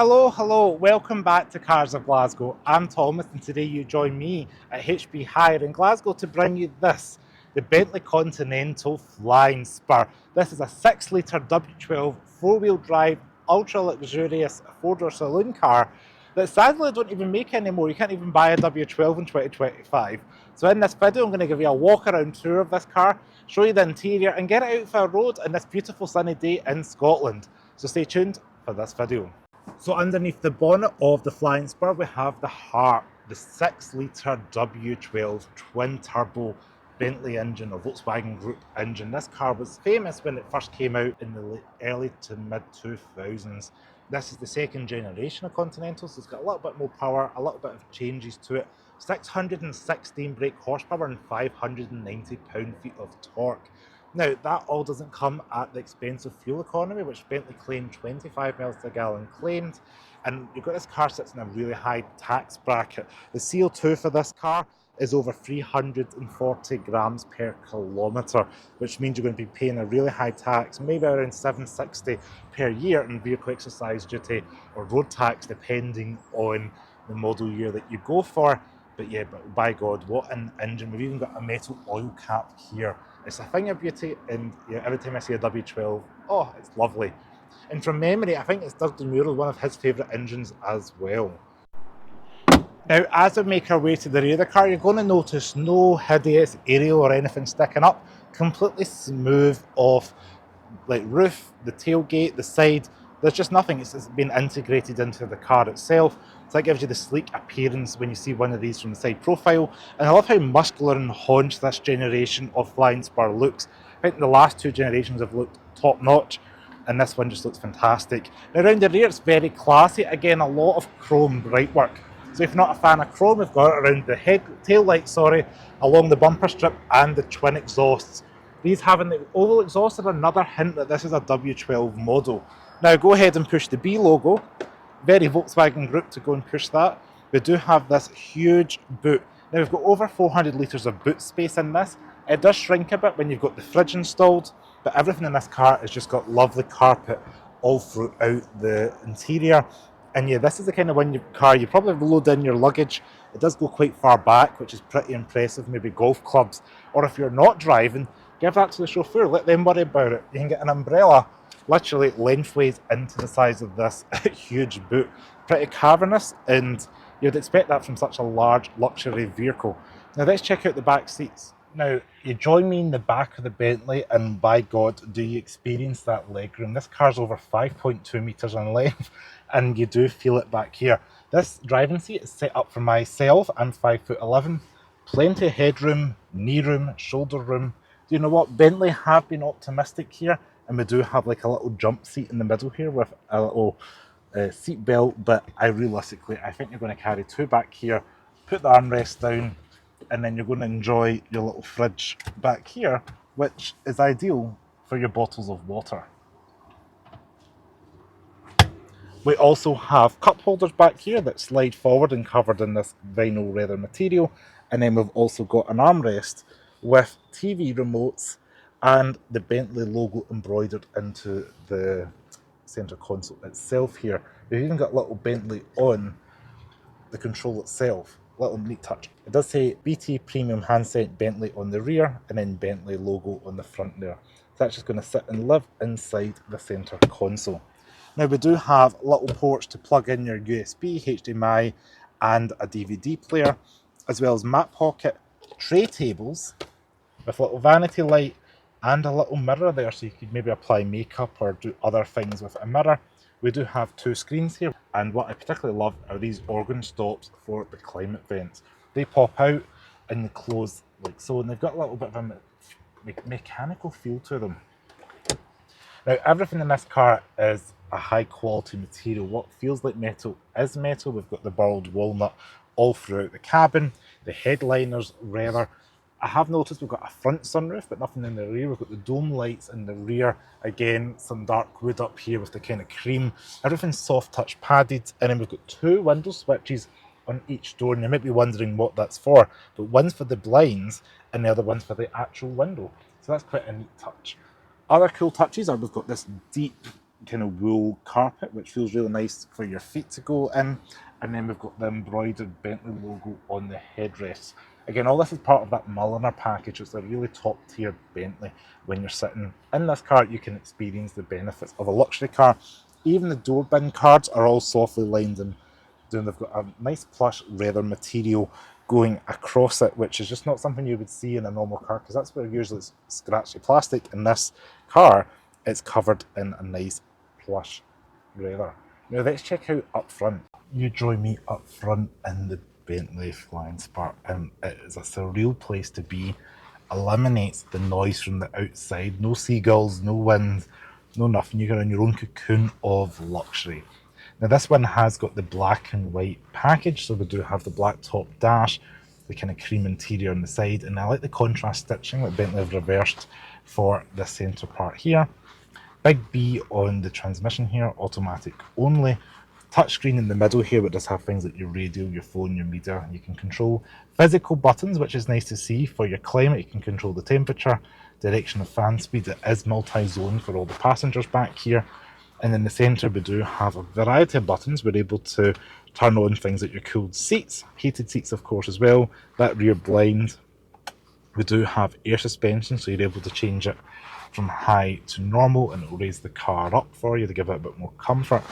Hello, welcome back to Cars of Glasgow. I'm Thomas and today you join me at HB Hire in Glasgow to bring you this, the Bentley Continental Flying Spur. This is a 6 litre W12 4-wheel drive, ultra luxurious 4-door saloon car that sadly don't even make anymore. You can't even buy a W12 in 2025. So in this video I'm going to give you a walk around tour of this car, show you the interior and get it out for a road on this beautiful sunny day in Scotland. So stay tuned for this video. So underneath the bonnet of the Flying Spur we have the heart, the 6 litre W12 twin turbo Bentley engine, or Volkswagen Group engine. This car was famous when it first came out in the early to mid 2000s. This is the second generation of Continental, so it's got a little bit more power, a little bit of changes to it. 616 brake horsepower and 590 pound-feet of torque. Now, that all doesn't come at the expense of fuel economy, which Bentley claimed 25 miles per gallon claimed. And you've got this car sits in a really high tax bracket. The CO2 for this car is over 340 grams per kilometre, which means you're going to be paying a really high tax, maybe around 760 per year in vehicle exercise duty or road tax, depending on the model year that you go for. But by God, what an engine. We've even got a metal oil cap here. It's a thing of beauty, and every time I see a W12, oh, it's lovely. And from memory, I think it's Doug Mural, one of his favourite engines as well. Now, as we make our way to the rear of the car, you're going to notice no hideous aerial or anything sticking up. Completely smooth off, like roof, the tailgate, the side. There's just nothing. It's been integrated into the car itself. So that gives you the sleek appearance when you see one of these from the side profile. And I love how muscular and haunched this generation of Flying Spur looks. I think the last two generations have looked top notch, and this one just looks fantastic. Now around the rear it's very classy. Again, a lot of chrome brightwork. So if you're not a fan of chrome, we've got it around the tail light, along the bumper strip and the twin exhausts. These having the oval exhaust are another hint that this is a W12 model. Now go ahead and push the B logo. Very Volkswagen Group to go and push that. We do have this huge boot. Now we've got over 400 litres of boot space in this. It does shrink a bit when you've got the fridge installed, but everything in this car has just got lovely carpet all throughout the interior. And yeah, this is the kind of car you probably load in your luggage. It does go quite far back, which is pretty impressive, maybe golf clubs. Or if you're not driving, give that to the chauffeur, let them worry about it. You can get an umbrella literally lengthways into the size of this huge boot. Pretty cavernous, and you'd expect that from such a large luxury vehicle. Now let's check out the back seats. Now, you join me in the back of the Bentley, and by God, do you experience that legroom. This car's over 5.2 metres in length, and you do feel it back here. This driving seat is set up for myself. I'm 5'11". Plenty of headroom, knee room, shoulder room. Do you know what? Bentley have been optimistic here, and we do have like a little jump seat in the middle here with a little seat belt, but I think you're going to carry two back here, put the armrest down, and then you're going to enjoy your little fridge back here, which is ideal for your bottles of water. We also have cup holders back here that slide forward and covered in this vinyl leather material, and then we've also got an armrest with TV remotes and the Bentley logo embroidered into the centre console itself here. We've even got little Bentley on the control itself. Little neat touch. It does say BT Premium Handset Bentley on the rear, and then Bentley logo on the front there. So that's just going to sit and live inside the centre console. Now we do have little ports to plug in your USB, HDMI and a DVD player, as well as map pocket, tray tables with a little vanity light and a little mirror there, so you could maybe apply makeup or do other things with a mirror. We do have two screens here, and what I particularly love are these organ stops for the climate vents. They pop out and they close like so, and they've got a little bit of a mechanical feel to them. Now everything in this car is a high quality material. What feels like metal is metal. We've got the burled walnut all throughout the cabin. The headliners leather. I have noticed we've got a front sunroof, but nothing in the rear. We've got the dome lights in the rear. Again, some dark wood up here with the kind of cream. Everything's soft touch padded. And then we've got two window switches on each door. And you might be wondering what that's for. But one's for the blinds and the other one's for the actual window. So that's quite a neat touch. Other cool touches are we've got this deep kind of wool carpet, which feels really nice for your feet to go in. And then we've got the embroidered Bentley logo on the headrest. Again, all this is part of that Mulliner package. It's a really top tier Bentley. When you're sitting in this car, you can experience the benefits of a luxury car. Even the door bin cards are all softly lined, and they've got a nice plush leather material going across it, which is just not something you would see in a normal car, because that's where usually it's scratchy plastic. In this car, it's covered in a nice plush leather. Now let's check out up front. You join me up front in the Bentley Flying Spur, and it is a surreal place to be. Eliminates the noise from the outside. No seagulls, no wind, no nothing. You're in your own cocoon of luxury. Now this one has got the black and white package, so we do have the black top dash, the kind of cream interior on the side, and I like the contrast stitching that Bentley have reversed for the centre part here. Big B on the transmission here, automatic only. Touchscreen in the middle here, which does have things like your radio, your phone, your meter. You can control physical buttons, which is nice to see for your climate. You can control the temperature, direction of fan speed. It is multi-zone for all the passengers back here. And in the centre, we do have a variety of buttons. We're able to turn on things like your cooled seats, heated seats, of course, as well. That rear blind. We do have air suspension, so you're able to change it from high to normal, and it will raise the car up for you to give it a bit more comfort.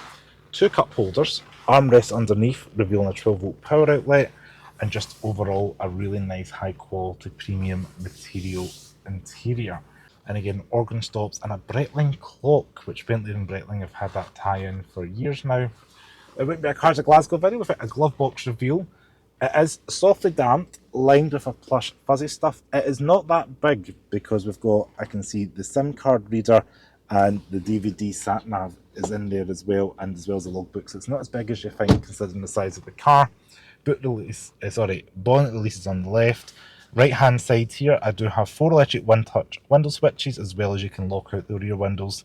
2 cup holders, armrests underneath, revealing a 12-volt power outlet, and just overall a really nice high quality premium material interior. And again, organ stops and a Breitling clock, which Bentley and Breitling have had that tie-in for years now. It wouldn't be a Cars of Glasgow video without a glove box reveal. It is softly damped, lined with a plush fuzzy stuff. It is not that big because we've got, I can see the SIM card reader and the DVD sat nav is in there as well, and as well as the logbook. So it's not as big as you think considering the size of the car. Bonnet release is on the left. Right hand side here, I do have 4 electric one-touch window switches, as well as you can lock out the rear windows,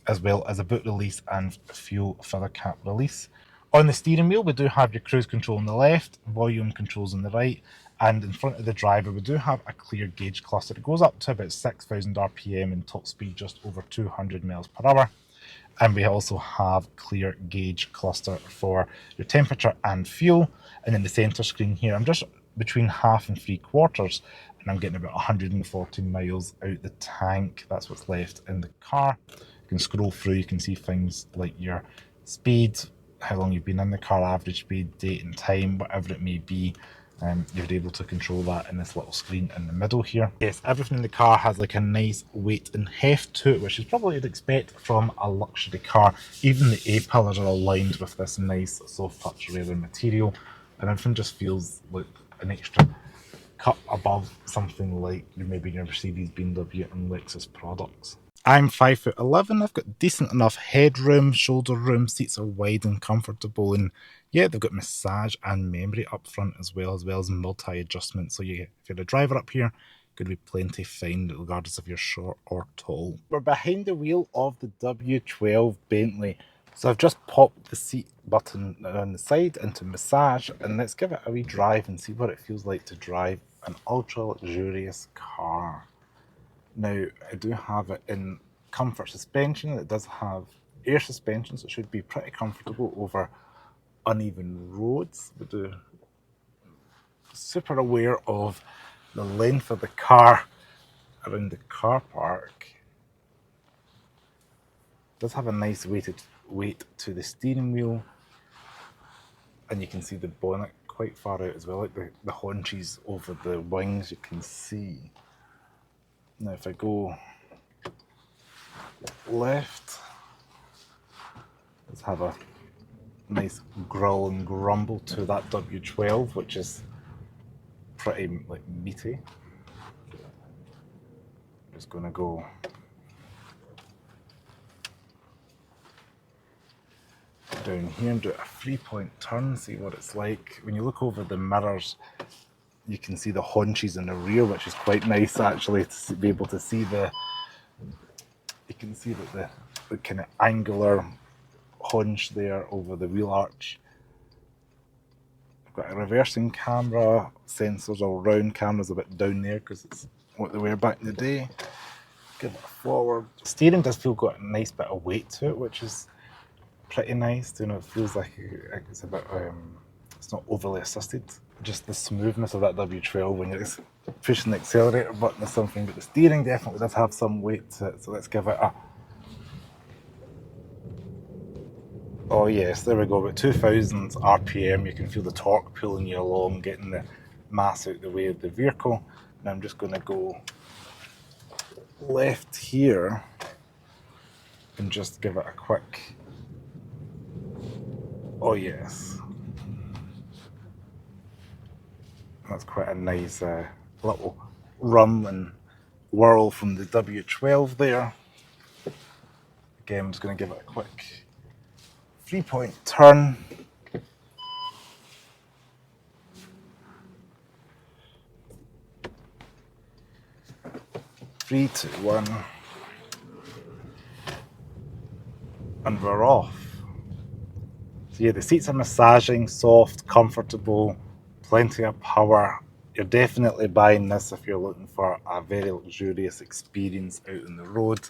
as well as a boot release and fuel filler cap release. On the steering wheel, we do have your cruise control on the left, volume controls on the right, and in front of the driver, we do have a clear gauge cluster. It goes up to about 6,000 RPM and top speed just over 200 miles per hour. And we also have clear gauge cluster for your temperature and fuel. And in the center screen here, I'm just between half and 3/4, and I'm getting about 140 miles out the tank. That's what's left in the car. You can scroll through, you can see things like your speed, how long you've been in the car, average speed, date and time, whatever it may be. You're able to control that in this little screen in the middle here. Yes, everything in the car has like a nice weight and heft to it, which is probably you'd expect from a luxury car. Even the A-pillars are all lined with this nice soft touch leather material, and everything just feels like an extra cut above something like maybe your Mercedes, BMW and Lexus products. I'm 5'11". I've got decent enough headroom, shoulder room, seats are wide and comfortable, and yeah, they've got massage and memory up front as well as multi-adjustment. So yeah, if you're a driver up here, could be plenty fine regardless if you're short or tall. We're behind the wheel of the W12 Bentley. So I've just popped the seat button on the side into massage, and let's give it a wee drive and see what it feels like to drive an ultra luxurious car. Now, I do have it in comfort suspension. It does have air suspension, so it should be pretty comfortable over uneven roads. We do super aware of the length of the car around the car park. It does have a nice weight to the steering wheel, and you can see the bonnet quite far out as well, like the haunches over the wings you can see. Now if I go left, let's have a nice growl and grumble to that W12, which is pretty like meaty. Just gonna go down here and do a 3-point turn, see what it's like. When you look over the mirrors, you can see the haunches in the rear, which is quite nice actually to be able to see the. You can see that the kind of angular haunch there over the wheel arch. I've got a reversing camera, sensors all round, cameras a bit down there because it's what they were back in the day. give it a forward. Steering does feel got a nice bit of weight to it, which is pretty nice. You know, it feels like it's a bit, it's not overly assisted. Just the smoothness of that W12 when you're pushing the accelerator button or something, but the steering definitely does have some weight to it. So let's give it a, oh yes, there we go, about 2000 RPM. You can feel the torque pulling you along, getting the mass out the way of the vehicle. And I'm just going to go left here and just give it a quick, oh yes, that's quite a nice little rum and whirl from the W12 there. Again, I'm just going to give it a quick 3-point turn. 3, 2, 1, and we're off. So yeah, the seats are massaging, soft, comfortable, plenty of power. You're definitely buying this if you're looking for a very luxurious experience out on the road.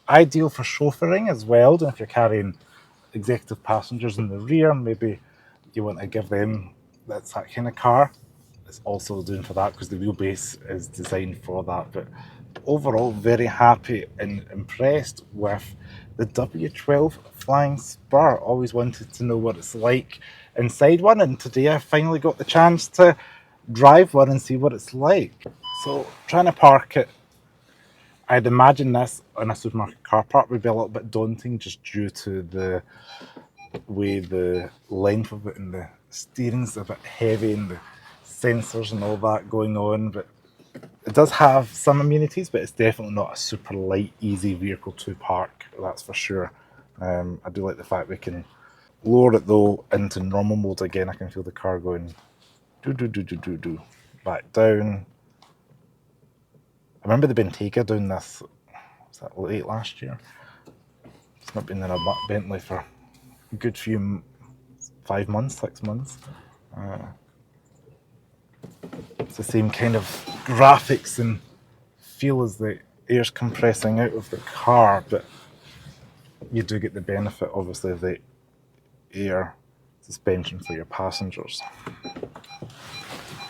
Ideal for chauffeuring as well, and if you're carrying executive passengers in the rear, maybe you want to give them that kind of car. It's also doing for that because the wheelbase is designed for that. But overall, very happy and impressed with the W12 Flying Spur. Always wanted to know what it's like inside one, and today I finally got the chance to drive one and see what it's like. So trying to park it, I'd imagine this in a supermarket car park would be a little bit daunting just due to the way the length of it and the steering's a bit heavy and the sensors and all that going on, but it does have some amenities, but it's definitely not a super light, easy vehicle to park, that's for sure. I do like the fact we can lower it though into normal mode again. I can feel the car going do back down. I remember the Bentayga doing this, was that late last year? It's not been in a Bentley for a good few 5 months, 6 months. It's the same kind of graphics and feel as the air's compressing out of the car, but you do get the benefit, obviously, of the air suspension for your passengers.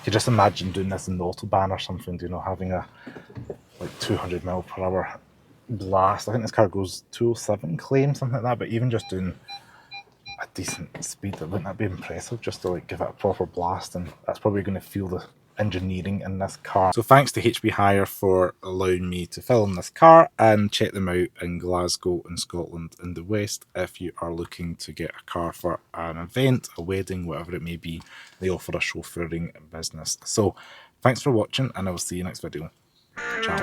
You just imagine doing this in the Autobahn or something, you know, having a like 200 mile per hour blast. I think this car goes 207 claim, something like that, but even just doing a decent speed, wouldn't that be impressive just to like give it a proper blast? And that's probably going to feel the engineering in this car. So thanks to HB Hire for allowing me to film this car, and check them out in Glasgow in Scotland in the West if you are looking to get a car for an event, a wedding, whatever it may be. They offer a chauffeuring business. So thanks for watching, and I will see you next video. Ciao.